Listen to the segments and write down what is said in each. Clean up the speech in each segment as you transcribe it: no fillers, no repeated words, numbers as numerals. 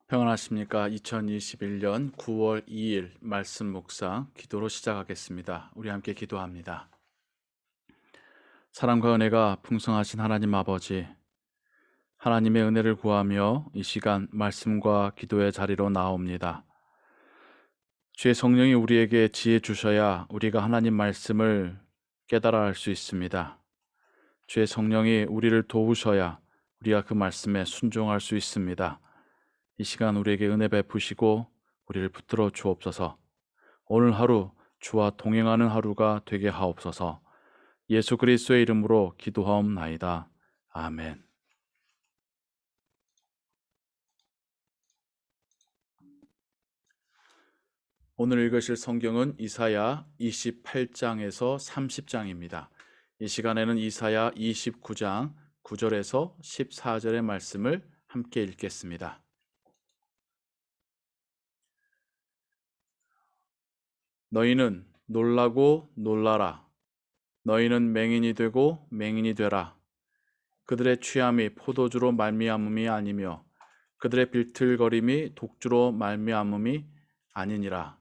평안하십니까? 2021년 9월 2일 말씀 묵상 기도로 시작하겠습니다. 우리 함께 기도합니다. 사랑과 은혜가 풍성하신 하나님 아버지, 하나님의 은혜를 구하며 이 시간 말씀과 기도의 자리로 나옵니다. 주의 성령이 우리에게 지혜 주셔야 우리가 하나님 말씀을 깨달아 할 수 있습니다. 주의 성령이 우리를 도우셔야 우리가 그 말씀에 순종할 수 있습니다. 이 시간 우리에게 은혜 베푸시고 우리를 붙들어 주옵소서. 오늘 하루 주와 동행하는 하루가 되게 하옵소서. 예수 그리스도의 이름으로 기도하옵나이다. 아멘. 오늘 읽으실 성경은 이사야 28장에서 30장입니다. 이 시간에는 이사야 29장 9절에서 14절의 말씀을 함께 읽겠습니다. 너희는 놀라고 놀라라. 너희는 맹인이 되고 맹인이 되라. 그들의 취함이 포도주로 말미암음이 아니며 그들의 빌틀거림이 독주로 말미암음이 아니니라.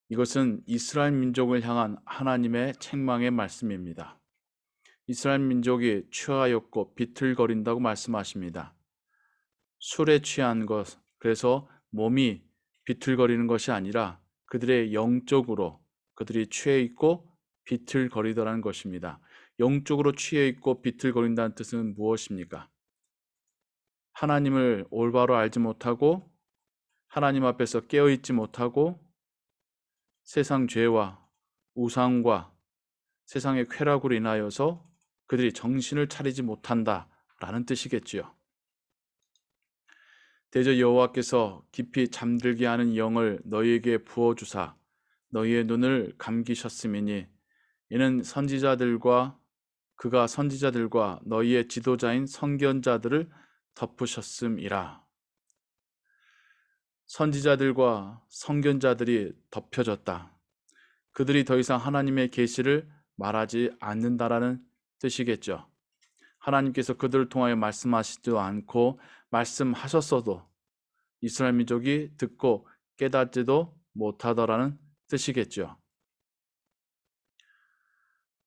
이것은 이스라엘 민족을 향한 하나님의 책망의 말씀입니다. 이스라엘 민족이 취하였고 비틀거린다고 말씀하십니다. 술에 취한 것, 그래서 몸이 비틀거리는 것이 아니라 그들의 영적으로 그들이 취해 있고 비틀거리더라는 것입니다. 영적으로 취해 있고 비틀거린다는 뜻은 무엇입니까? 하나님을 올바로 알지 못하고 하나님 앞에서 깨어있지 못하고 세상 죄와 우상과 세상의 쾌락으로 인하여서 그들이 정신을 차리지 못한다라는 뜻이겠지요. 대저 여호와께서 깊이 잠들게 하는 영을 너희에게 부어주사 너희의 눈을 감기셨음이니 이는 그가 선지자들과 너희의 지도자인 선견자들을 덮으셨음이라. 선지자들과 선견자들이 덮여졌다. 그들이 더 이상 하나님의 계시를 말하지 않는다라는 뜻이겠죠. 하나님께서 그들을 통하여 말씀하시지도 않고 말씀하셨어도 이스라엘 민족이 듣고 깨닫지도 못하더라는 뜻이겠죠.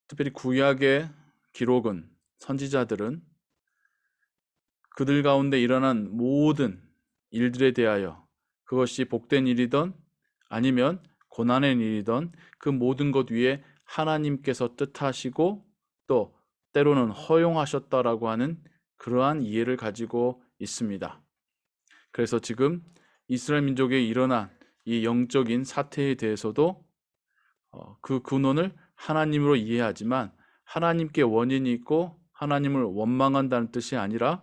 특별히 구약의 기록은 선지자들은 그들 가운데 일어난 모든 일들에 대하여 그것이 복된 일이든 아니면 고난의 일이든 그 모든 것 위에 하나님께서 뜻하시고 또 때로는 허용하셨다라고 하는 그러한 이해를 가지고 있습니다. 그래서 지금 이스라엘 민족에 일어난 이 영적인 사태에 대해서도 그 근원을 하나님으로 이해하지만 하나님께 원인이 있고 하나님을 원망한다는 뜻이 아니라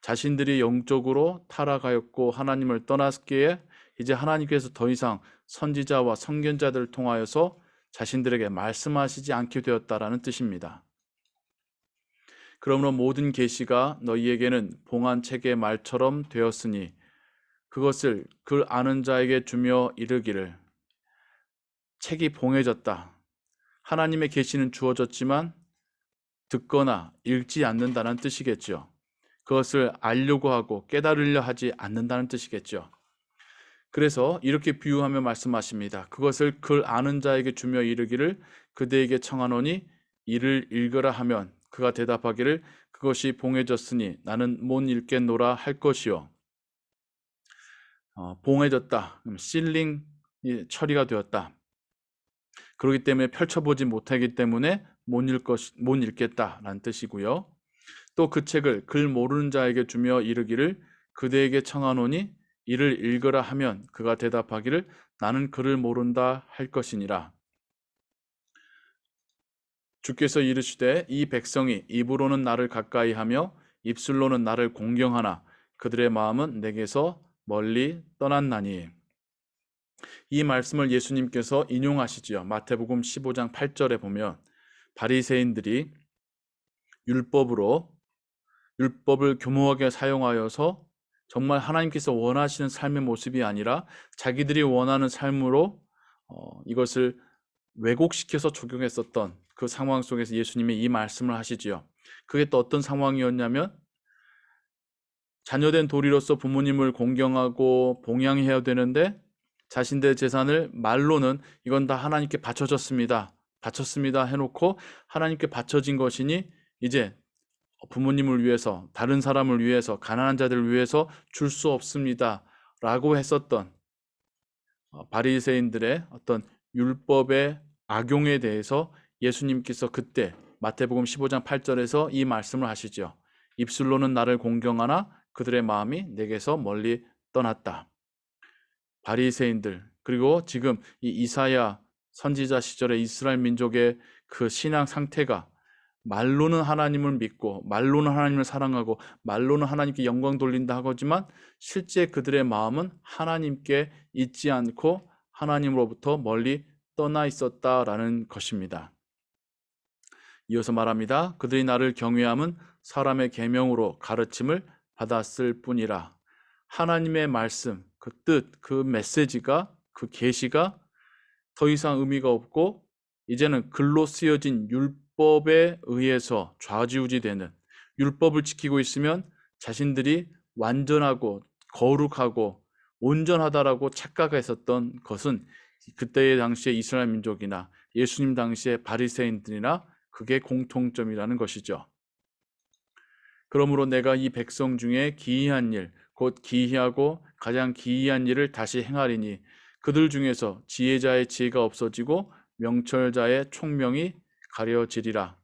자신들이 영적으로 타락하였고 하나님을 떠났기에 이제 하나님께서 더 이상 선지자와 선견자들을 통하여서 자신들에게 말씀하시지 않게 되었다라는 뜻입니다. 그러므로 모든 계시가 너희에게는 봉한 책의 말처럼 되었으니 그것을 그 아는 자에게 주며 이르기를 책이 봉해졌다. 하나님의 계시는 주어졌지만 듣거나 읽지 않는다는 뜻이겠죠. 그것을 알려고 하고 깨달으려 하지 않는다는 뜻이겠죠. 그래서 이렇게 비유하며 말씀하십니다. 그것을 그 아는 자에게 주며 이르기를 그대에게 청하노니 이를 읽으라 하면 그가 대답하기를 그것이 봉해졌으니 나는 못 읽겠노라 할 것이요. 봉해졌다. 실링 처리가 되었다. 그렇기 때문에 펼쳐보지 못하기 때문에 못 읽겠다라는 뜻이고요. 또 그 책을 글 모르는 자에게 주며 이르기를 그대에게 청하노니 이를 읽으라 하면 그가 대답하기를 나는 글을 모른다 할 것이니라. 주께서 이르시되 이 백성이 입으로는 나를 가까이 하며 입술로는 나를 공경하나 그들의 마음은 내게서 멀리 떠났나니. 이 말씀을 예수님께서 인용하시지요. 마태복음 15장 8절에 보면 바리새인들이 율법을 교모하게 사용하여서 정말 하나님께서 원하시는 삶의 모습이 아니라 자기들이 원하는 삶으로 이것을 왜곡시켜서 적용했었던 그 상황 속에서 예수님이 이 말씀을 하시지요. 그게 또 어떤 상황이었냐면 자녀된 도리로서 부모님을 공경하고 봉양해야 되는데 자신들의 재산을 말로는 이건 다 하나님께 바쳤습니다 해놓고 하나님께 바쳐진 것이니 이제 부모님을 위해서, 다른 사람을 위해서, 가난한 자들을 위해서 줄 수 없습니다 라고 했었던 바리새인들의 어떤 율법의 악용에 대해서 예수님께서 그때 마태복음 15장 8절에서 이 말씀을 하시죠. 입술로는 나를 공경하나 그들의 마음이 내게서 멀리 떠났다. 바리새인들, 그리고 지금 이 이사야 선지자 시절의 이스라엘 민족의 그 신앙 상태가 말로는 하나님을 믿고 말로는 하나님을 사랑하고 말로는 하나님께 영광 돌린다 하지만 실제 그들의 마음은 하나님께 있지 않고 하나님으로부터 멀리 떠나 있었다라는 것입니다. 이어서 말합니다. 그들이 나를 경외함은 사람의 계명으로 가르침을 받았을 뿐이라. 하나님의 말씀, 그 뜻, 그 메시지가, 그 계시가 더 이상 의미가 없고 이제는 글로 쓰여진 율법에 의해서 좌지우지되는, 율법을 지키고 있으면 자신들이 완전하고 거룩하고 온전하다라고 착각했었던 것은 그때의 당시에 이스라엘 민족이나 예수님 당시의 바리새인들이나 그게 공통점이라는 것이죠. 그러므로 내가 이 백성 중에 기이한 일, 곧 기이하고 가장 기이한 일을 다시 행하리니 그들 중에서 지혜자의 지혜가 없어지고 명철자의 총명이 가려지리라.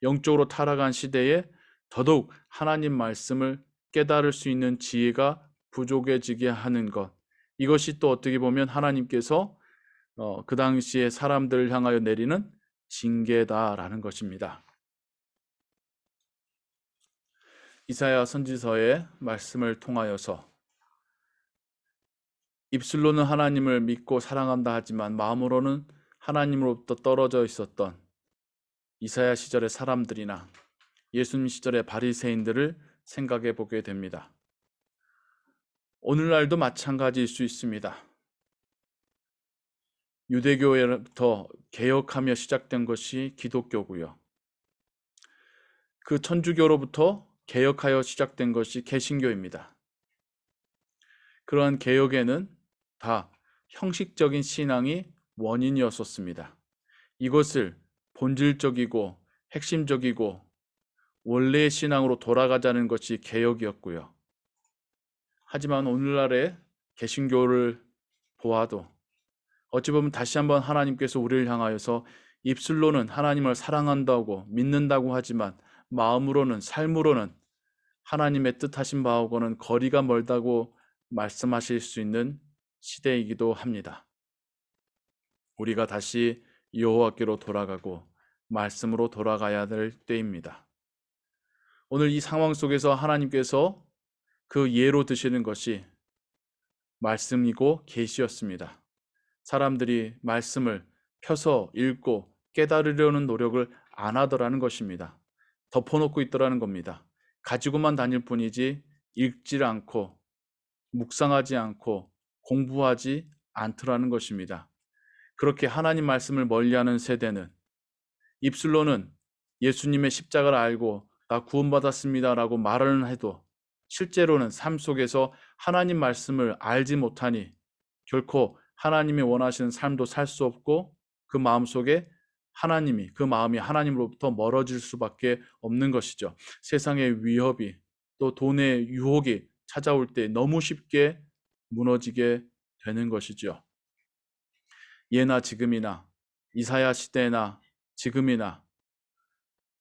영적으로 타락한 시대에 더더욱 하나님 말씀을 깨달을 수 있는 지혜가 부족해지게 하는 것, 이것이 또 어떻게 보면 하나님께서 그 당시에 사람들을 향하여 내리는 징계다라는 것입니다. 이사야 선지서의 말씀을 통하여서 입술로는 하나님을 믿고 사랑한다 하지만 마음으로는 하나님으로부터 떨어져 있었던 이사야 시절의 사람들이나 예수님 시절의 바리새인들을 생각해 보게 됩니다. 오늘날도 마찬가지일 수 있습니다. 유대교회부터 개혁하며 시작된 것이 기독교고요. 그 천주교로부터 개혁하여 시작된 것이 개신교입니다. 그러한 개혁에는 다 형식적인 신앙이 원인이었었습니다. 이것을 본질적이고 핵심적이고 원래의 신앙으로 돌아가자는 것이 개혁이었고요. 하지만 오늘날의 개신교를 보아도 어찌 보면 다시 한번 하나님께서 우리를 향하여서 입술로는 하나님을 사랑한다고 믿는다고 하지만 마음으로는, 삶으로는 하나님의 뜻하신 바하고는 거리가 멀다고 말씀하실 수 있는 시대이기도 합니다. 우리가 다시 여호와께로 돌아가고 말씀으로 돌아가야 될 때입니다. 오늘 이 상황 속에서 하나님께서 그 예로 드시는 것이 말씀이고 계시였습니다. 사람들이 말씀을 펴서 읽고 깨달으려는 노력을 안 하더라는 것입니다. 덮어놓고 있더라는 겁니다. 가지고만 다닐 뿐이지 읽지 않고 묵상하지 않고 공부하지 않더라는 것입니다. 그렇게 하나님 말씀을 멀리하는 세대는 입술로는 예수님의 십자가를 알고 나 구원받았습니다라고 말을 해도 실제로는 삶 속에서 하나님 말씀을 알지 못하니 결코 하나님이 원하시는 삶도 살 수 없고 그 마음속에 그 마음이 하나님으로부터 멀어질 수밖에 없는 것이죠. 세상의 위협이 또 돈의 유혹이 찾아올 때 너무 쉽게 무너지게 되는 것이죠. 예나 지금이나 이사야 시대나 지금이나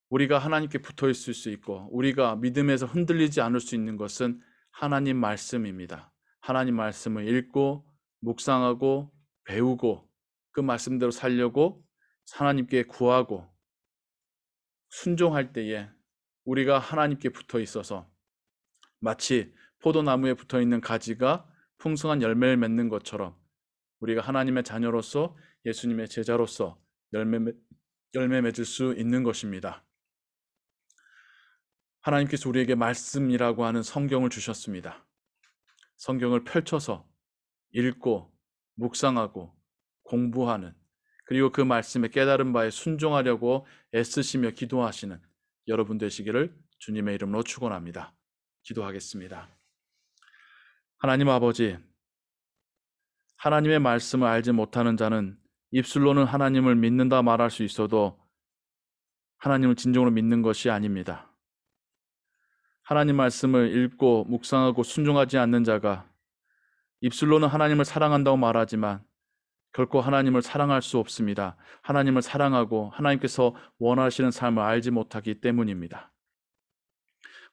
우리가 하나님께 붙어 있을 수 있고 우리가 믿음에서 흔들리지 않을 수 있는 것은 하나님 말씀입니다. 하나님 말씀을 읽고 묵상하고 배우고 그 말씀대로 살려고 하나님께 구하고 순종할 때에 우리가 하나님께 붙어 있어서 마치 포도나무에 붙어 있는 가지가 풍성한 열매를 맺는 것처럼 우리가 하나님의 자녀로서 예수님의 제자로서 열매 맺을 수 있는 것입니다. 하나님께서 우리에게 말씀이라고 하는 성경을 주셨습니다. 성경을 펼쳐서 읽고 묵상하고 공부하는, 그리고 그 말씀에 깨달은 바에 순종하려고 애쓰시며 기도하시는 여러분 되시기를 주님의 이름으로 축원합니다. 기도하겠습니다. 하나님 아버지, 하나님의 말씀을 알지 못하는 자는 입술로는 하나님을 믿는다 말할 수 있어도 하나님을 진정으로 믿는 것이 아닙니다. 하나님 말씀을 읽고 묵상하고 순종하지 않는 자가 입술로는 하나님을 사랑한다고 말하지만 결코 하나님을 사랑할 수 없습니다. 하나님을 사랑하고 하나님께서 원하시는 삶을 알지 못하기 때문입니다.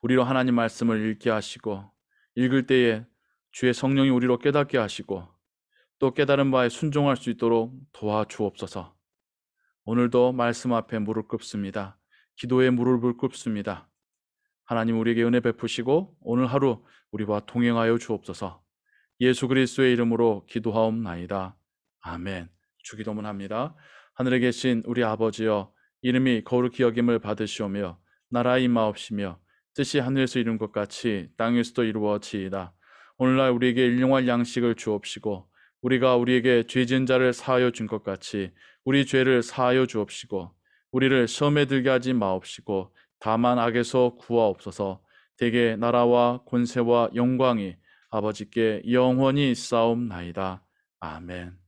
우리로 하나님 말씀을 읽게 하시고 읽을 때에 주의 성령이 우리로 깨닫게 하시고 또 깨달은 바에 순종할 수 있도록 도와주옵소서. 오늘도 말씀 앞에 무릎 꿇습니다. 기도에 무릎을 꿇습니다. 하나님 우리에게 은혜 베푸시고 오늘 하루 우리와 동행하여 주옵소서. 예수 그리스도의 이름으로 기도하옵나이다. 아멘. 주기도문 합니다. 하늘에 계신 우리 아버지여, 이름이 거룩히 여김을 받으시오며 나라의 임하옵시며 뜻이 하늘에서 이룬 것 같이 땅에서도 이루어지이다. 오늘날 우리에게 일용할 양식을 주옵시고 우리가 우리에게 죄 지은 자를 사하여 준 것 같이 우리 죄를 사하여 주옵시고 우리를 시험에 들게 하지 마옵시고 다만 악에서 구하옵소서. 대개 나라와 권세와 영광이 아버지께 영원히 있사옵나이다. 아멘.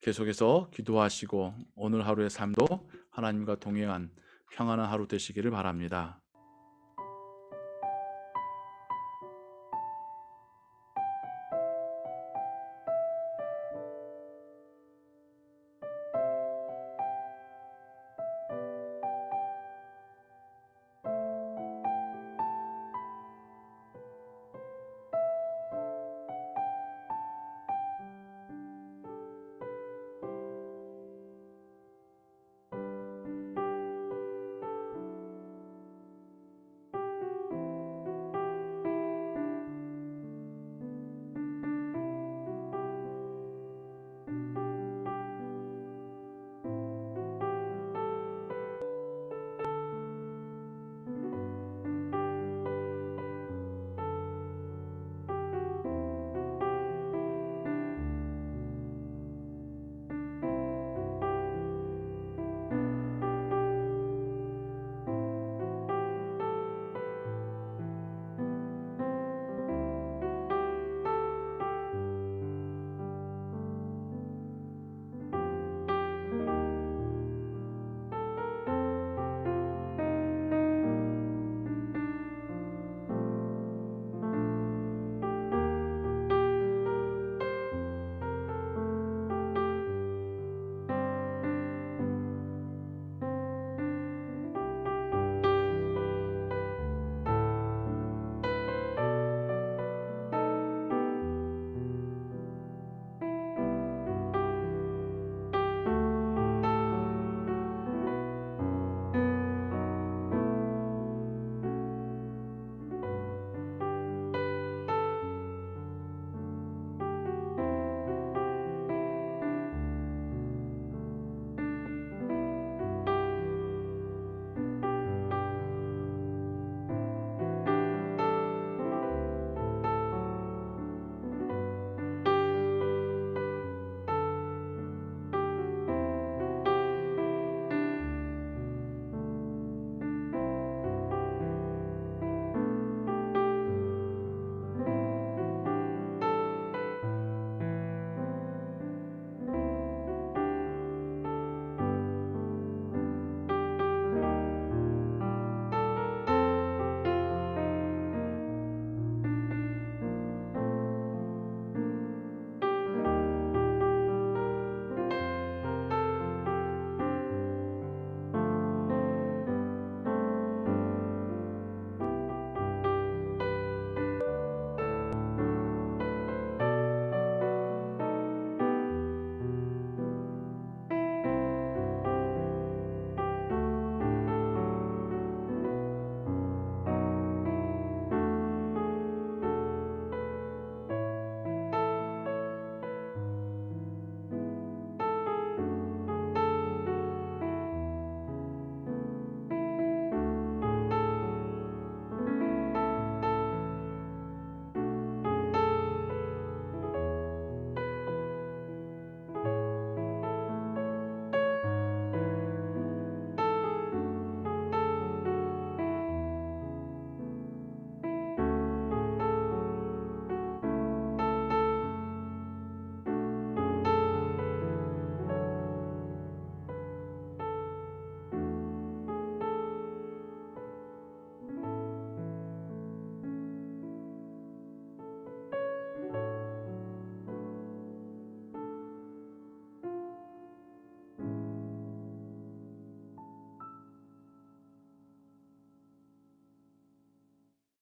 계속해서 기도하시고 오늘 하루의 삶도 하나님과 동행한 평안한 하루 되시기를 바랍니다.